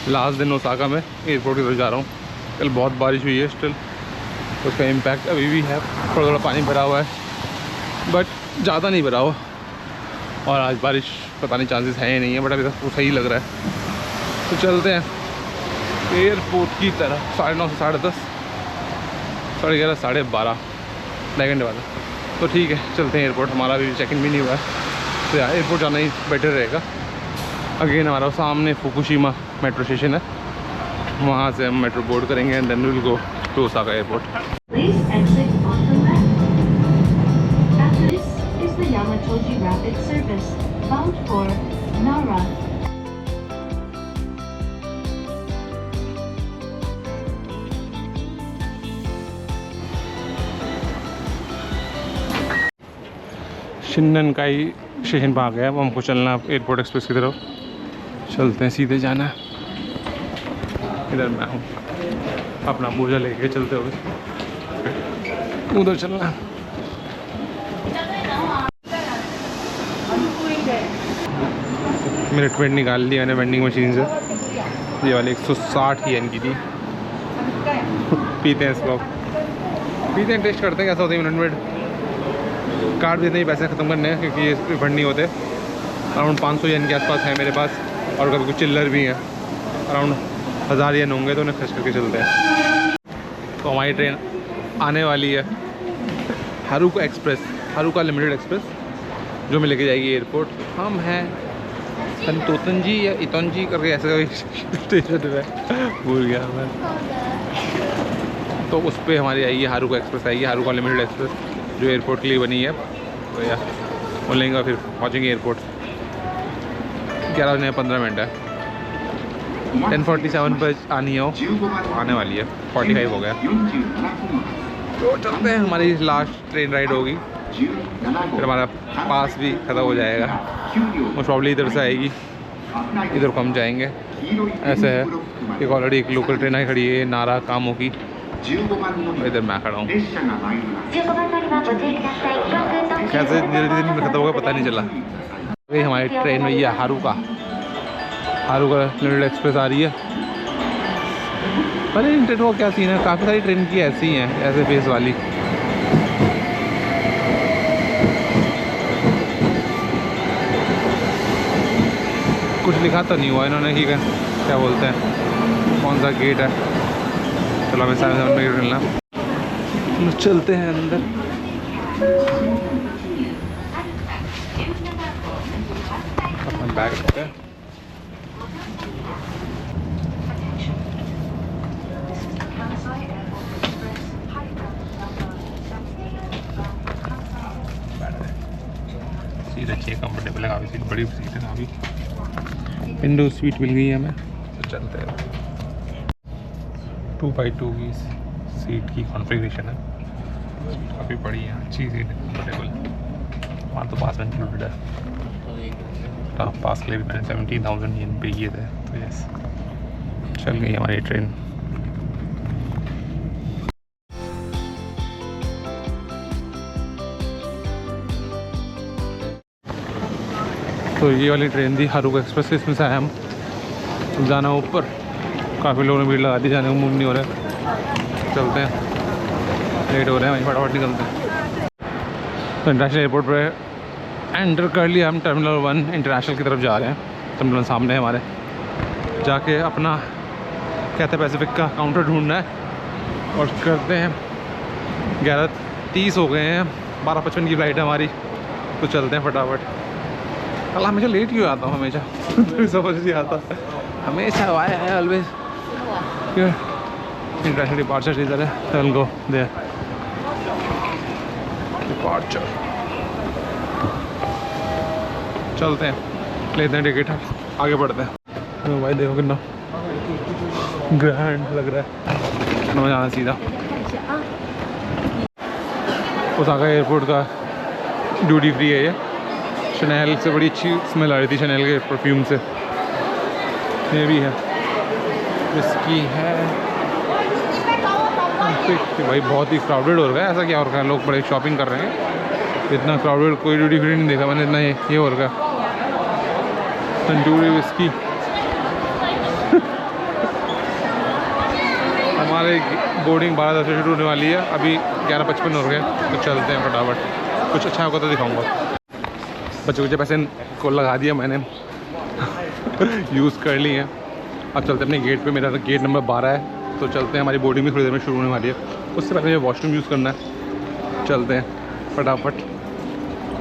Last दिन Osaka में airport की तरफ जा रहा हूँ। कल बहुत बारिश हुई है स्टिल, उसका इम्पैक्ट अभी भी है। थोड़ा थोड़ा पानी भरा हुआ है बट ज़्यादा नहीं भरा हुआ, और आज बारिश पता नहीं चांसेस हैं या नहीं है, बट अभी तक वो सही लग रहा है। तो चलते हैं एयरपोर्ट की तरफ। 9:30 से 10:30, 11:30, 12:30 ढाई घंटे बाद। तो ठीक है, चलते हैं एयरपोर्ट। हमारा अभी चेक इन भी नहीं हुआ है, तो यार एयरपोर्ट जाना ही बेटर रहेगा। अगेन हमारा सामने फुकुशिमा मेट्रो स्टेशन है, वहाँ से हम मेट्रो बोर्ड करेंगे and then will go to Osaka airport. Yamatoji Rapid Service, bound for Nara. शिननकाई स्टेशन पर आ गया। अब हमको चलना है एयरपोर्ट एक्सप्रेस की तरफ। चलते हैं, सीधे जाना है। इधर मैं हूँ, अपना बोझा लेके चलते हुए उधर चलना है। मेरे ट्वेंट निकाल लिया मैंने वेंडिंग मशीन से। ये वाली 160 येन की थी। पीते हैं इसको, पीते हैं, टेस्ट करते हैं कैसा होता है। मिनट कार्ड देते ही पैसे ख़त्म करने हैं क्योंकि ये रिफंड नहीं होते। अराउंड 500 येन के आसपास है मेरे पास, और कभी कुछ चिल्लर भी हैं। अराउंड 1000 येन होंगे, तो उन्हें खर्च करके चलते हैं। तो हमारी ट्रेन आने वाली है, Haruka express, Haruka limited express, जो मैं लेके जाएगी एयरपोर्ट। हम हैं संतोतनजी या इतनजी करके ऐसे स्टेशन है, भूल गया मैं। तो उस पर हमारी आएगी हारुका एक्सप्रेस, आएगी हारुका लिमिटेड एक्सप्रेस, जो एयरपोर्ट के लिए बनी है। तो यार वो लेंगे, फिर पहुँचेंगे एयरपोर्ट। 11:15 है। 10:47 पर आनी हो, आने वाली है। 45 हो गया। तो चलते हैं, हमारी लास्ट ट्रेन राइड होगी, फिर हमारा पास भी ख़त्म हो जाएगा। मोस्ट प्रॉब्ली इधर से आएगी, इधर को हम जाएंगे। ऐसे है, एक ऑलरेडी एक लोकल ट्रेन आई खड़ी है नारा कामो की, इधर मैं खड़ा हूँ। कैसे धीरे धीरे खत्म होगा पता नहीं चला। ये हमारी ट्रेन में ये हारुका लिमिटेड एक्सप्रेस आ रही है। अरे इन ट्रेनों का क्या सीन है, काफ़ी सारी ट्रेन की ऐसी हैं, ऐसे फेस वाली। कुछ लिखा तो नहीं हुआ इन्होंने कि क्या बोलते हैं, कौन सा गेट है। चलो हमें 7 में गेट मिलना। चलते हैं अंदर। अपना बैग रखते हैं। सीट अच्छी है, कंफर्टेबल है काफ़ी। सीट बड़ी सीट है काफ़ी, विंडो सीट मिल गई है हमें। तो चलते हैं। 2x2 की सीट की कॉन्फ़िगरेशन है, काफ़ी बड़ी है, अच्छी सीट है, कंफर्टेबल। वहाँ तो पास में इंक्लूडेड है। पास के लिए भी मैंने 17,000 येन पे किए थे। तो यस, चल गई हमारी ट्रेन। तो ये वाली ट्रेन थी हारुका एक्सप्रेस, इसमें से आए हम। जाना ऊपर, काफ़ी लोगों ने भीड़ लगा दी, जाने को मूव नहीं हो रहा है। चलते हैं, लेट हो रहे हैं, वहीं फटाफट निकलते हैं। तो इंटरनेशनल एयरपोर्ट पर एंटर कर लिया हम। टर्मिनल 1 इंटरनेशनल की तरफ जा रहे हैं। टर्मिनल सामने है हमारे, जाके अपना कहते पैसिफिक का काउंटर ढूंढना है और करते हैं। 11:30 हो गए हैं, 12:55 की फ़्लाइट है हमारी। तो चलते हैं फटाफट। कल हमेशा लेट क्यों आता हूँ, हमेशा समझ नहीं आता, हमेशा वाई है ऑलवेज। इंटरनेशनल डिपार्चर इधर है, चल गो देयर डिपार्चर। चलते हैं, लेते हैं टिकट, आगे बढ़ते हैं। तो भाई देखो कितना ग्रैंड लग रहा है। मैं जाना सीधा ओसाका एयरपोर्ट का ड्यूटी फ्री है ये। शनेल से बड़ी अच्छी स्मेल आ रही थी, शनेल के परफ्यूम से। ये भी है, इसकी है। भाई बहुत ही क्राउडेड हो रहा है, ऐसा क्या हो रहा है, लोग बड़े शॉपिंग कर रहे हैं। इतना क्राउडेड कोई ड्यूटी फ्री नहीं देखा मैंने, इतना ये हो रहा है। तंदूरी विस्की हमारे बोर्डिंग 12:10 से शुरू होने वाली है, अभी 11:55 हो गए, तो चलते हैं फटाफट। कुछ अच्छा होगा तो दिखाऊंगा। बच्चे कुछ पैसे को लगा दिया मैंने यूज़ कर लिए हैं। अब चलते हैं अपने गेट पे। मेरा गेट नंबर 12 है, तो चलते हैं। हमारी बोर्डिंग भी थोड़ी देर में शुरू होने वाली है, उससे पहले मुझे वॉशरूम यूज़ करना है। चलते हैं फटाफट।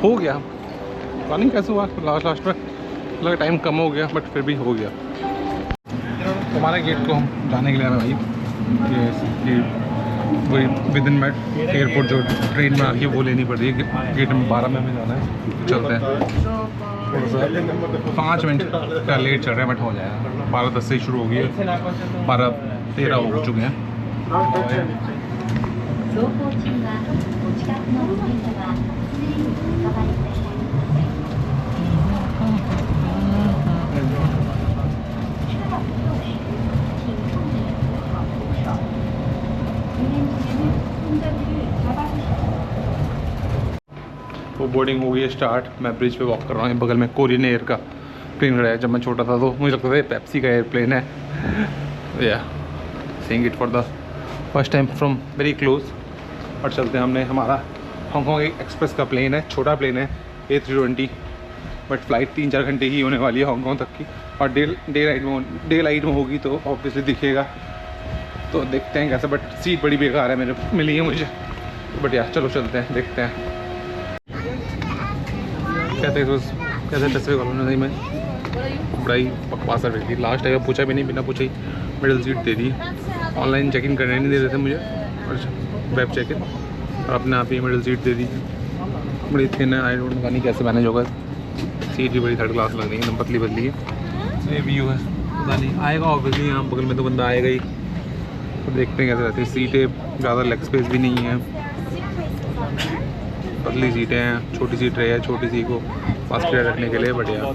हो गया, पता नहीं कैसे हुआ लास्ट में, लगा टाइम कम हो गया, बट फिर भी हो गया। हमारे गेट को हम जाने के लिए आए भाई, ये वही विद इन मिनट एयरपोर्ट जो ट्रेन में आके वो लेनी पड़ रही है। गेट नंबर 12 में हमें जाना है। चलते हैं, थोड़ा सा 5 मिनट का लेट चल रहा है, बट हो जाएगा। 12:10 से ही शुरू हो गई है, 12:13 हो चुके हैं। 走行中はお近くのお店はすでにおかわりください。वो बोर्डिंग हो गई है स्टार्ट। मैं ब्रिज पे वॉक कर रहा हूँ। बगल में कोरियन एयर का प्लेन खड़ा है। जब मैं छोटा था तो मुझे लगता था ये पेप्सी का एयरप्लेन है। या seeing it for the first time from very close. और चलते हैं। हमने हमारा हांगकॉन्ग एक्सप्रेस का प्लेन है, छोटा प्लेन है A320, बट फ्लाइट 3-4 घंटे ही होने वाली है हांगकॉन्ग तक की। और डे लाइट में होगी तो ऑब्वियसली दिखेगा, तो देखते हैं कैसे। बट सीट बड़ी बेकार है मेरे मिली है मुझे, बट यार चलो चलते हैं, देखते हैं कैसे पैसे कॉलोनी में। बड़ा ही बकवास रही थी लास्ट टाइम, पूछा भी नहीं, बिना पूछे ही मिडिल सीट दे दी। ऑनलाइन चेक इन करने नहीं दे रहे थे मुझे, और वेब चेक इन, और अपने आप ही मिडिल सीट दे दी। बड़ी थिन है, आई डोंट पता नहीं कैसे मैनेज होगा। सीट भी बड़ी थर्ड क्लास लग रही है, एकदम पतली बदली है। ये व्यू है, पता नहीं आएगा ऑब्वियसली, यहाँ बगल में तो बंदा आएगा ही, तो देखते हैं कैसे रहती है। सीटें ज़्यादा लेग स्पेस भी नहीं है, पतली सीटें हैं, छोटी सी ट्रे है, छोटी सी को बास्केट रखने के लिए बढ़िया।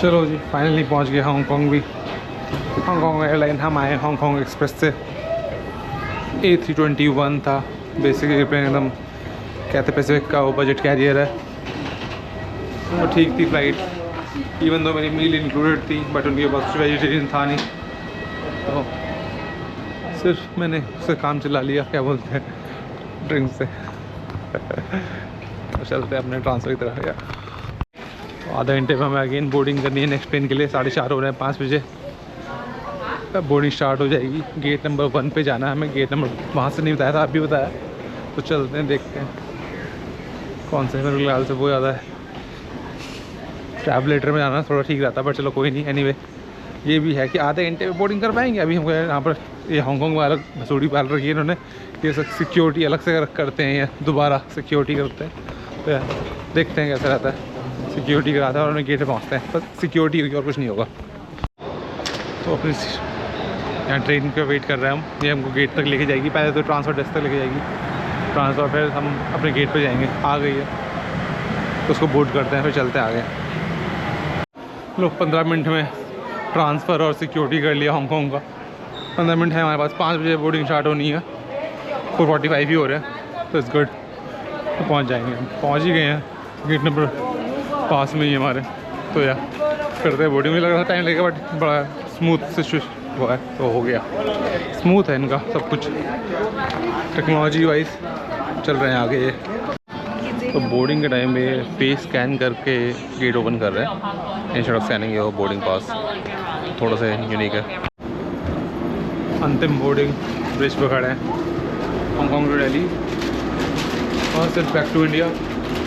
चलो जी, फाइनली पहुंच गए हांगकॉन्ग भी। हांगकॉन्ग एयरलाइन हम आए हांगकॉन्ग एक्सप्रेस से। A321 था बेसिक एयरप्लेन, एकदम कहते पैसिफिक का वो बजट कैरियर है। और ठीक थी फ़्लाइट, इवन दो मेरी मील इंक्लूडेड थी, बट उनके पास वेजिटेरियन था नहीं, तो सिर्फ मैंने उससे काम चला लिया, क्या बोलते हैं, ड्रिंक से। तो चलते अपने ट्रांसफ़र की तरफ। यार आधा घंटे में हमें अगेन बोर्डिंग करनी है नेक्स्ट ट्रेन के लिए। 4:30 हो रहे हैं, 5 बजे बोर्डिंग स्टार्ट हो जाएगी। गेट नंबर 1 पे जाना है हमें। गेट नंबर वहाँ से नहीं बताया था, अभी बताया, तो चलते हैं, देखते हैं कौन से। मेरे ख्याल से वो ज़्यादा है, ट्रैवलेटर में जाना थोड़ा ठीक रहता, पर चलो कोई नहीं। एनीवे ये भी है कि आधे घंटे में बोर्डिंग कर पाएंगे। अभी हमको यहाँ पर ये हांगकॉन्ग में अलग भसोड़ी पाल रखी है इन्होंने, ये सिक्योरिटी अलग से करते हैं, या दोबारा सिक्योरिटी करते हैं, तो यार देखते हैं कैसा रहता है। सिक्योरिटी कराता है और उन्हें गेट पे पहुँचते हैं, बस सिक्योरिटी होगी और कुछ नहीं होगा। तो अपनी यहाँ ट्रेन का वेट कर रहे हैं हम। ये हमको गेट तक लेके जाएगी, पहले तो ट्रांसफ़र डेस्क तक लेके जाएगी, ट्रांसफ़र फिर हम अपने गेट पे जाएंगे। आ गई है तो उसको बोर्ड करते हैं, फिर चलते हैं आगे। लोग 15 मिनट में ट्रांसफ़र और सिक्योरिटी कर लिया हांगकॉन्ग का। 15 मिनट है हमारे पास, 5 बजे बोर्डिंग स्टार्ट होनी है, 4:45 ही हो रहे हैं, तो इट्स गुड, तो पहुँच जाएंगे। हम पहुँच ही गए हैं, गेट नंबर पास में ही हमारे, तो यार करते हैं बोर्डिंग। मुझे लग रहा था टाइम लगेगा, बट बड़ा स्मूथ सिचुएशन हुआ है, तो हो गया। स्मूथ है इनका सब कुछ, टेक्नोलॉजी वाइज चल रहे हैं आगे ये। तो बोर्डिंग के टाइम में फेस स्कैन करके गेट ओपन कर रहे हैं instead of scanning your boarding pass, थोड़ा सा यूनिक है। अंतिम बोर्डिंग ब्रिज पर खड़े हैं, हांगकॉन्ग टू दिल्ली। और सिर्फ बैक टू इंडिया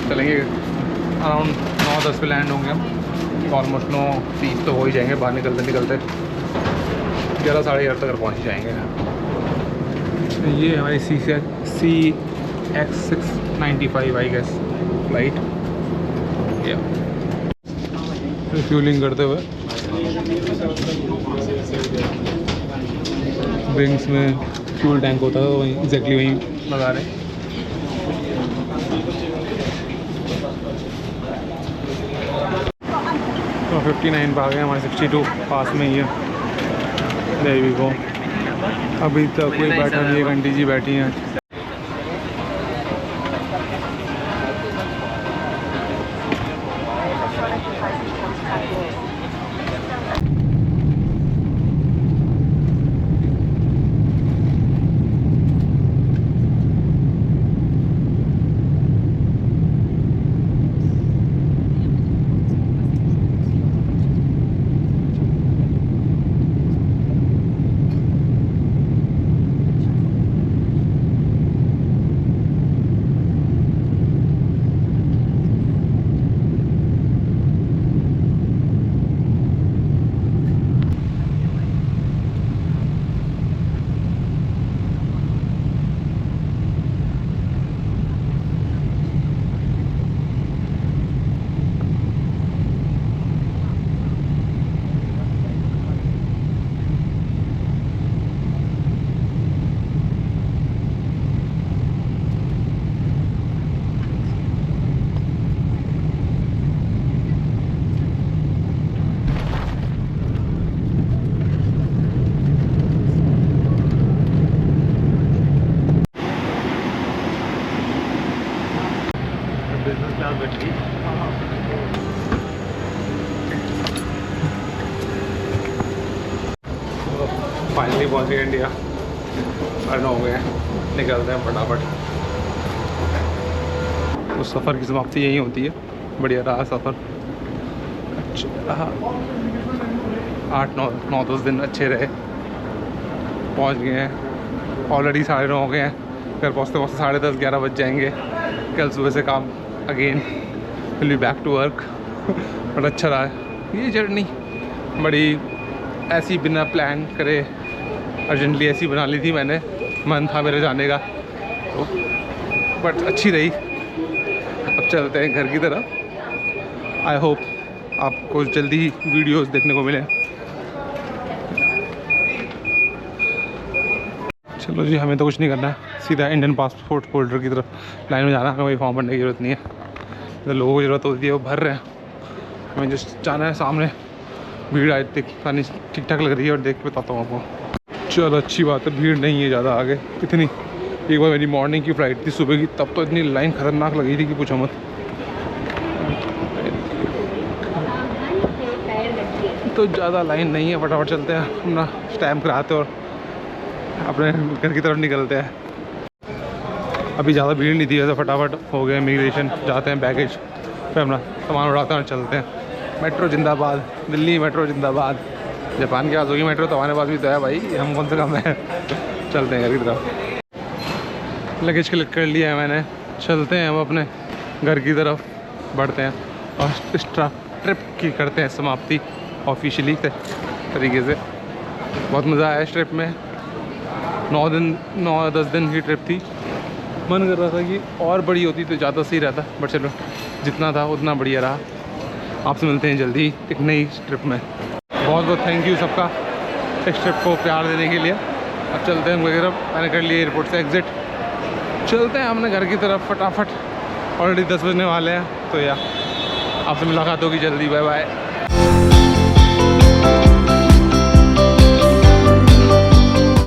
चलेंगे। अराउंड 9-10 पे लैंड होंगे हम। ऑलमोस्ट 9:30 तो हो ही जाएंगे बाहर निकलते निकलते। 11 साढ़े 11 तक पहुँच ही जाएंगे। ये हमारी CX695 आई गेस फ्लाइट। या रिफ्यूलिंग करते हुए विंग्स में फ्यूल टैंक होता है, वहीं एग्जैक्टली वहीं लगा रहे हैं। तो 59 पे आ गए, हमारे 62 पास में ही है। There we go. अभी तक कोई बैठा नहीं है, घंटी जी बैठी हैं। फाइनली पहुंच गए इंडिया। अर्न हो गए, निकलते हैं फटाफट। उस सफ़र की समाप्ति यही होती है। बढ़िया रहा सफ़र। अच्छा 8-9-10 दिन अच्छे रहे। पहुंच गए हैं, ऑलरेडी 9:30 हो गए हैं। घर पहुँचते पहुँचते 10:30-11 बज जाएंगे। कल सुबह से काम again, will be back to work. But अच्छा रहा है ये जर्नी। बड़ी ऐसी बिना प्लान करे अर्जेंटली ऐसी बना ली थी मैंने, मन था मेरे जाने का तो, बट अच्छी रही। अब चलते हैं घर की तरफ। आई होप आपको जल्दी ही वीडियोस देखने को मिले। चलो जी, हमें तो कुछ नहीं करना है, सीधा इंडियन पासपोर्ट होल्डर की तरफ लाइन में जाना है। कोई फॉर्म भरने की ज़रूरत नहीं है। तो लोगों को ज़रूरत होती है, वो भर रहे हैं। हमें जस्ट जाना है। सामने भीड़ आई नहीं ठीक ठाक लग रही है, और देख के बताता हूँ आपको। चलो अच्छी बात है, भीड़ नहीं है ज़्यादा आगे। इतनी एक बार मेरी मॉर्निंग की फ़्लाइट थी सुबह की, तब तो इतनी लाइन ख़तरनाक लगी थी कि पूछो मत। तो ज़्यादा लाइन नहीं है, फटाफट चलते हैं, अपना स्टैम्प कराते और अपने घर की तरफ निकलते हैं। अभी ज़्यादा भीड़ नहीं थी वैसे, फटाफट हो गया इमिग्रेशन। जाते हैं बैगेज फिर अपना सामान उड़ाते हैं और चलते हैं। मेट्रो जिंदाबाद, दिल्ली मेट्रो जिंदाबाद। जापान के पास होगी मेट्रो तो हमारे पास भी तो है भाई, हम कौन से कम है। चलते हैं घर की तरफ। लगेज कलेक्ट कर लिया है मैंने, चलते हैं हम अपने घर की तरफ बढ़ते हैं और इस ट्रिप की करते हैं समाप्ति ऑफिशियली तरीके से। बहुत मज़ा आया इस ट्रिप में। 9-10 दिन की ट्रिप थी। मन कर रहा था कि और बड़ी होती तो ज़्यादा सही रहता, बट चलो जितना था उतना बढ़िया रहा। आपसे मिलते हैं जल्दी एक नई ट्रिप में। बहुत बहुत थैंक यू सबका इस ट्रिप को प्यार देने के लिए। अब चलते हैं वगैरह, मैंने कर लिया एयरपोर्ट से एग्ज़िट। चलते हैं हमने घर की तरफ फटाफट। ऑलरेडी 10 बजने वाले हैं, तो या आपसे मुलाकात होगी जल्दी। Bye bye.